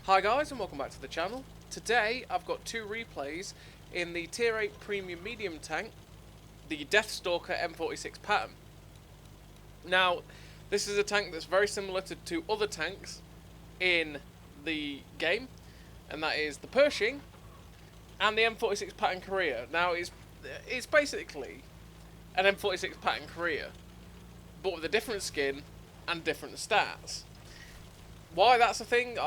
Hi guys and welcome back to the channel. Today I've got two replays in the tier 8 premium medium tank, the Deathstalker M46 pattern. Now this is a tank that's very similar to two other tanks in the game, and that is the Pershing and the M46 pattern Korea. Now it's basically an M46 pattern Korea, but with a different skin and different stats. Why that's a thing,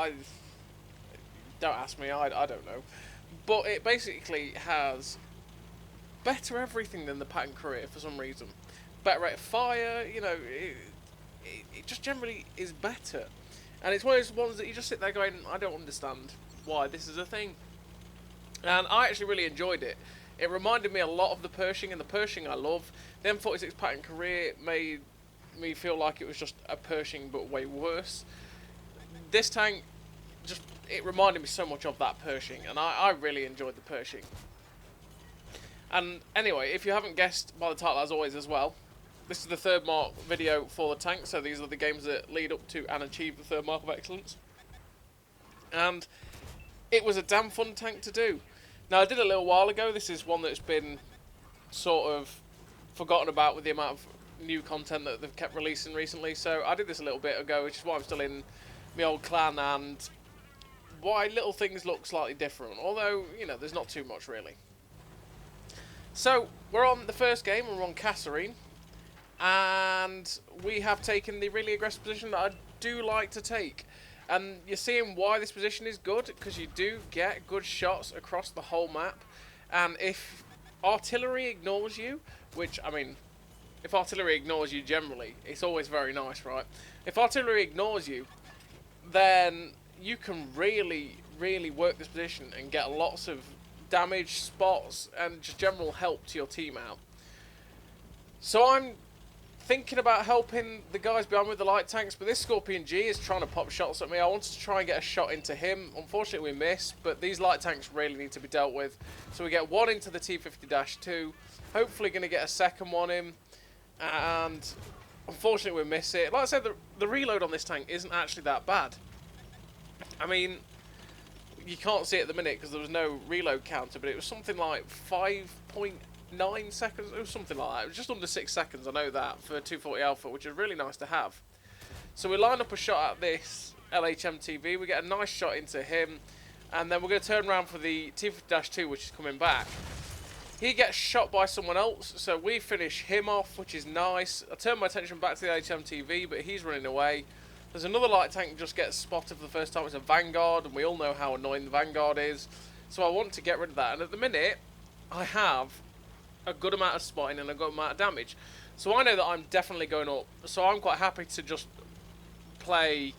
don't ask me, I don't know. But it basically has better everything than the pattern Korea for some reason. Better rate of fire, you know, it just generally is better. And it's one of those ones that you just sit there going, I don't understand why this is a thing. And I actually really enjoyed it. It reminded me a lot of the Pershing, and the Pershing I love. The M46 pattern Korea made me feel like it was just a Pershing but way worse. This tank, it reminded me so much of that Pershing, and I really enjoyed the Pershing. And anyway, if you haven't guessed by the title as always as well, this is the third mark video for the tank, so these are the games that lead up to and achieve the third mark of excellence. And it was a damn fun tank to do. Now I did a little while ago, this is one that's been sort of forgotten about with the amount of new content that they've kept releasing recently, so I did this a little bit ago, which is why I'm still in my old clan, and why little things look slightly different, although, you know, there's not too much really. So, we're on the first game, we're on Kasserine, and we have taken the really aggressive position that I do like to take. And you're seeing why this position is good, because you do get good shots across the whole map, and if artillery ignores you, which, I mean, if artillery ignores you generally, it's always very nice, right? If artillery ignores you, then you can really work this position and get lots of damage, spots, and just general help to your team out. So I'm thinking about helping the guys behind with the light tanks, but this Scorpion G is trying to pop shots at me. I wanted to try and get a shot into him. Unfortunately we missed, but these light tanks really need to be dealt with. So we get one into the T50-2, hopefully going to get a second one in, and unfortunately we miss it. Like I said, the reload on this tank isn't actually that bad. I mean, you can't see it at the minute because there was no reload counter, but it was something like 5.9 seconds. It was something like that. It was just under 6 seconds, I know that, for 240 Alpha, which is really nice to have. So we line up a shot at this LHMTV. We get a nice shot into him, and then we're going to turn around for the T50-2, which is coming back. He gets shot by someone else, so we finish him off, which is nice. I turn my attention back to the HMTV, but he's running away. There's another light tank just gets spotted for the first time. It's a Vanguard, and we all know how annoying the Vanguard is. So I want to get rid of that. And at the minute, I have a good amount of spotting and a good amount of damage. So I know that I'm definitely going up. So I'm quite happy to just play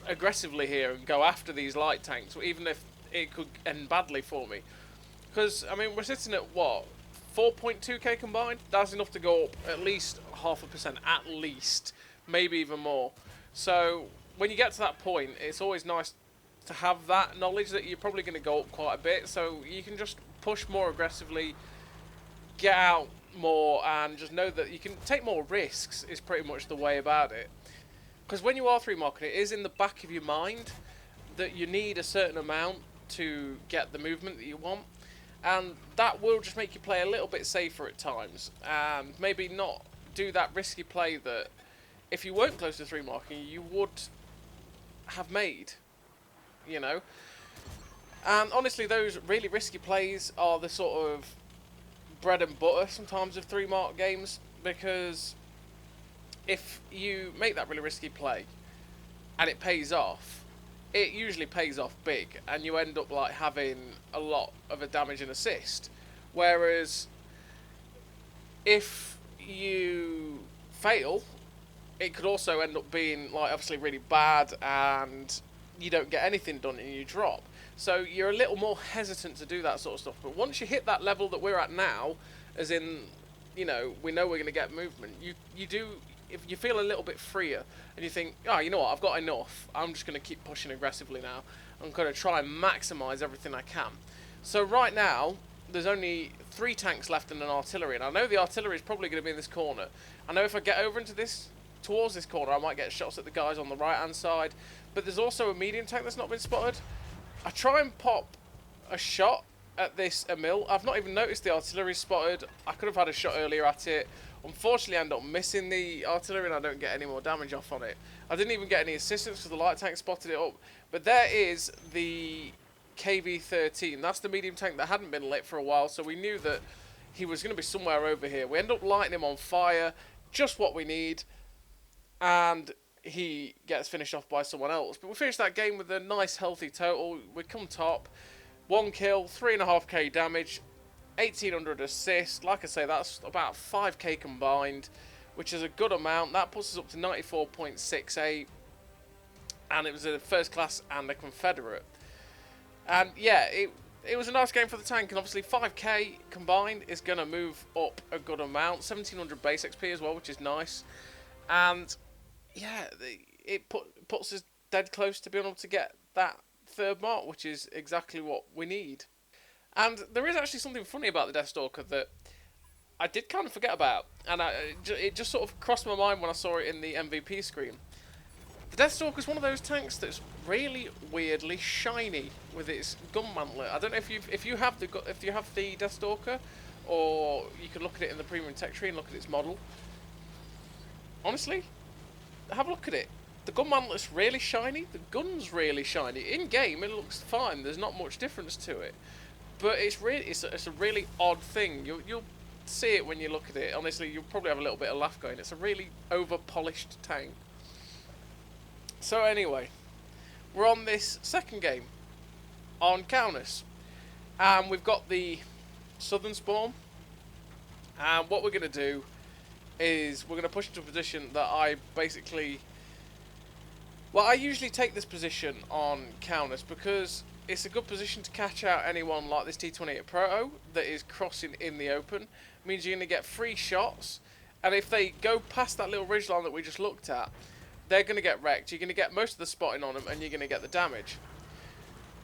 aggressively here and go after these light tanks, even if it could end badly for me. Because, I mean, we're sitting at, what, 4.2k combined? That's enough to go up at least 0.5%, at least. Maybe even more. So, when you get to that point, it's always nice to have that knowledge that you're probably going to go up quite a bit. So, you can just push more aggressively, get out more, and just know that you can take more risks is pretty much the way about it. Because when you are 3-marking, it is in the back of your mind that you need a certain amount to get the movement that you want. And that will just make you play a little bit safer at times, and maybe not do that risky play that if you weren't close to 3-marking you would have made, you know. And honestly, those really risky plays are the sort of bread and butter sometimes of 3-mark games, because if you make that really risky play and it pays off, it usually pays off big, and you end up like having a lot of a damage and assist. Whereas if you fail, it could also end up being like obviously really bad, and you don't get anything done and you drop. So you're a little more hesitant to do that sort of stuff. But once you hit that level that we're at now, as in, you know we're going to get movement, you do. If you feel a little bit freer and you think, oh, you know what, I've got enough, I'm just going to keep pushing aggressively now. I'm going to try and maximise everything I can. So right now, there's only 3 tanks left and an artillery, and I know the artillery is probably going to be in this corner. I know if I get over into this towards this corner, I might get shots at the guys on the right-hand side. But there's also a medium tank that's not been spotted. I try and pop a shot at this Emil. I've not even noticed the artillery spotted. I could have had a shot earlier at it. Unfortunately, I end up missing the artillery and I don't get any more damage off on it. I didn't even get any assistance because the light tank spotted it up. But there is the KV-13. That's the medium tank that hadn't been lit for a while, so we knew that he was going to be somewhere over here. We end up lighting him on fire, just what we need, and he gets finished off by someone else. But we finished that game with a nice healthy total. We come top, 1 kill, 3.5k damage, 1800 assists. Like I say, that's about 5k combined, which is a good amount. That puts us up to 94.68, and it was a first class and a Confederate. And yeah, it was a nice game for the tank, and obviously 5k combined is going to move up a good amount. 1700 base XP as well, which is nice. And yeah, it puts us dead close to being able to get that third mark, which is exactly what we need. And there is actually something funny about the Deathstalker that I did kind of forget about, and it just sort of crossed my mind when I saw it in the MVP screen. The Deathstalker is one of those tanks that's really weirdly shiny with its gun mantlet. I don't know if you have the Deathstalker, or you can look at it in the premium tech tree and look at its model. Honestly, have a look at it. The gun mantlet's really shiny. The gun's really shiny. In game, it looks fine. There's not much difference to it, but it's a really odd thing. You'll see it when you look at it. Honestly, you'll probably have a little bit of laugh going. It's a really over polished tank. So anyway, we're on this second game on Kaunas, and we've got the southern spawn, and what we're going to do is we're going to push into a position that I usually take this position on Kaunas because it's a good position to catch out anyone like this T28 Proto that is crossing in the open. It means you're going to get free shots, and if they go past that little ridgeline that we just looked at, they're going to get wrecked. You're going to get most of the spotting on them, and you're going to get the damage.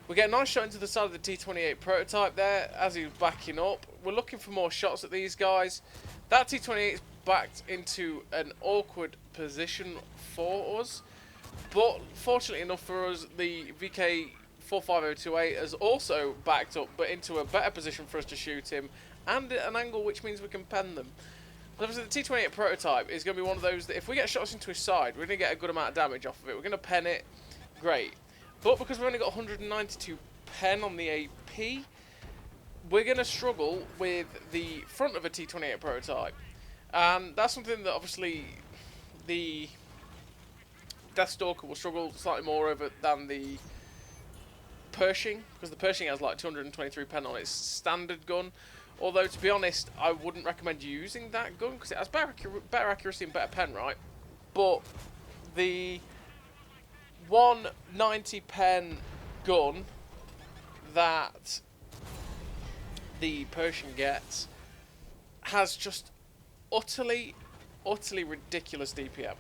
We get a nice shot into the side of the T28 prototype there as he's backing up. We're looking for more shots at these guys. That T28 is backed into an awkward position for us, but fortunately enough for us, the VK45028 has also backed up, but into a better position for us to shoot him, and at an angle which means we can pen them. Obviously, the T28 prototype is going to be one of those that if we get shots into his side, we're going to get a good amount of damage off of it. We're going to pen it, great. But because we've only got 192 pen on the AP, we're going to struggle with the front of a T28 prototype. And that's something that obviously the Deathstalker will struggle slightly more over than the Pershing, because the Pershing has like 223 pen on its standard gun. Although, to be honest, I wouldn't recommend using that gun because it has better accuracy and better pen, right? But the 190 pen gun that the Pershing gets has just utterly ridiculous DPM.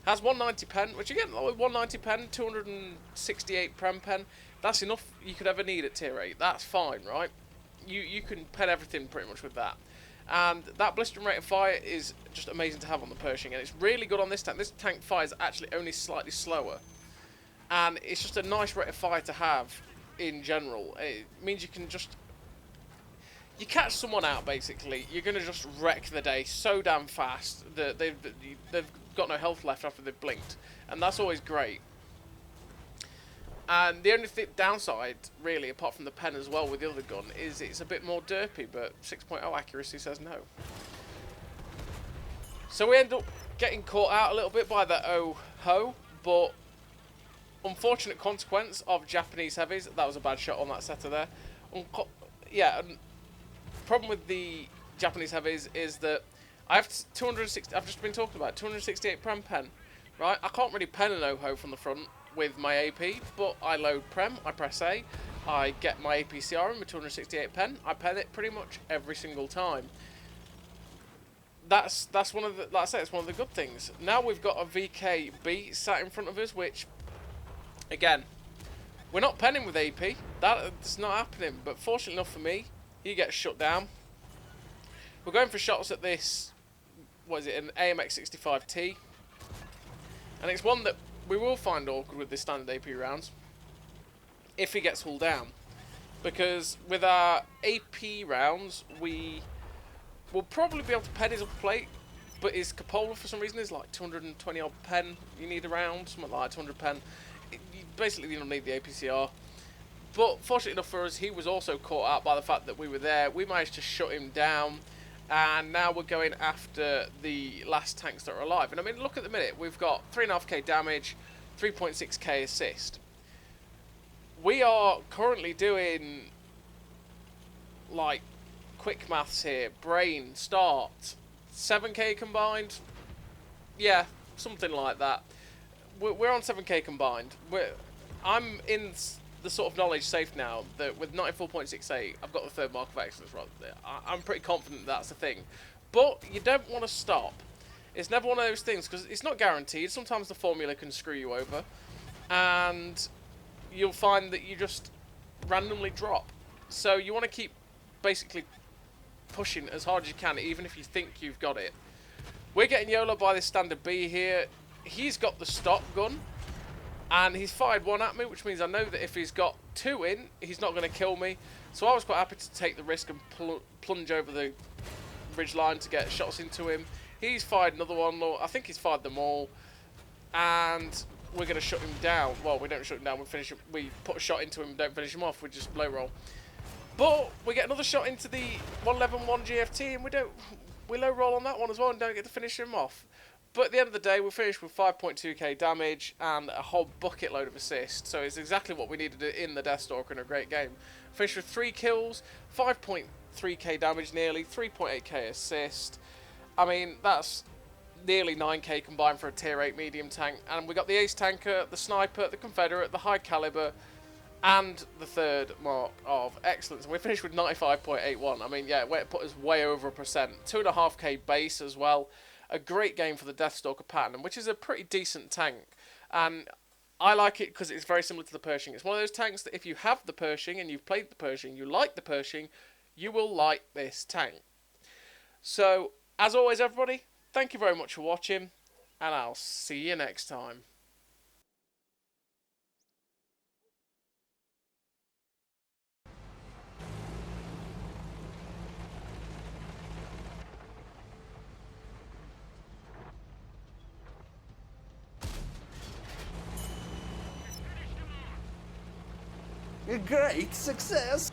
Has 190 pen, which again, with 190 pen, 268 prem pen, that's enough you could ever need at tier 8. That's fine, right? You can pen everything pretty much with that. And that blistering rate of fire is just amazing to have on the Pershing, and it's really good on this tank. This tank fires actually only slightly slower, and it's just a nice rate of fire to have in general. It means you can just... You catch someone out, basically, you're going to just wreck the day so damn fast that they've got no health left after they've blinked, and that's always great. And the only downside, really, apart from the pen as well with the other gun, is it's a bit more derpy, but 6.0 accuracy says no. So we end up getting caught out a little bit by the Oh-Ho, but unfortunate consequence of Japanese heavies. That was a bad shot on that setter there. Yeah, problem with the Japanese heavies is that I have 260. I've just been talking about 268 prem pen, right? I can't really pen an Oh-Ho from the front with my AP, but I load prem, I press A, I get my APCR in with 268 pen, I pen it pretty much every single time. That's one of the, like I say, it's one of the good things. Now we've got a VKB sat in front of us, which, again, we're not penning with AP. That's not happening, but fortunately enough for me, he gets shut down. We're going for shots at this, what is it, an AMX-65T. And it's one that we will find awkward with this standard AP rounds, if he gets hulled down. Because with our AP rounds, we will probably be able to pen his upper plate, but his cupola for some reason is like 220 odd pen you need around, something like 200 pen. You don't need the APCR. But fortunately enough for us, he was also caught out by the fact that we were there. We managed to shut him down, and now we're going after the last tanks that are alive. And I mean, look at the minute, we've got 3.5k damage, 3.6k assist. We are currently doing, like, quick maths here, brain, start, 7k combined? Yeah, something like that. We're on 7k combined. I'm in the sort of knowledge safe now that with 94.68, I've got the third mark of excellence right there. I'm pretty confident that's the thing. But you don't want to stop. It's never one of those things, because it's not guaranteed. Sometimes the formula can screw you over, and you'll find that you just randomly drop. So you want to keep basically pushing as hard as you can, even if you think you've got it. We're getting YOLO by this standard B here. He's got the stop gun, and he's fired one at me, which means I know that if he's got two in, he's not going to kill me. So I was quite happy to take the risk and plunge over the ridge line to get shots into him. He's fired another one. I think he's fired them all, and we're going to shut him down. Well, we don't shut him down. We put a shot into him and don't finish him off. We just low roll. But we get another shot into the 111-1 GFT, and we low roll on that one as well and don't get to finish him off. But at the end of the day, we finished with 5.2k damage and a whole bucket load of assists. So it's exactly what we needed in the Deathstalker in a great game. Finished with 3 kills, 5.3k damage nearly, 3.8k assist. I mean, that's nearly 9k combined for a tier 8 medium tank. And we got the ace tanker, the sniper, the confederate, the high caliber, and the third mark of excellence. And we finished with 95.81. I mean, yeah, it put us way over a percent. 2.5k base as well. A great game for the Deathstalker pattern, which is a pretty decent tank. And I like it because it's very similar to the Pershing. It's one of those tanks that if you have the Pershing and you've played the Pershing, you like the Pershing, you will like this tank. So, as always, everybody, thank you very much for watching, and I'll see you next time. A great success!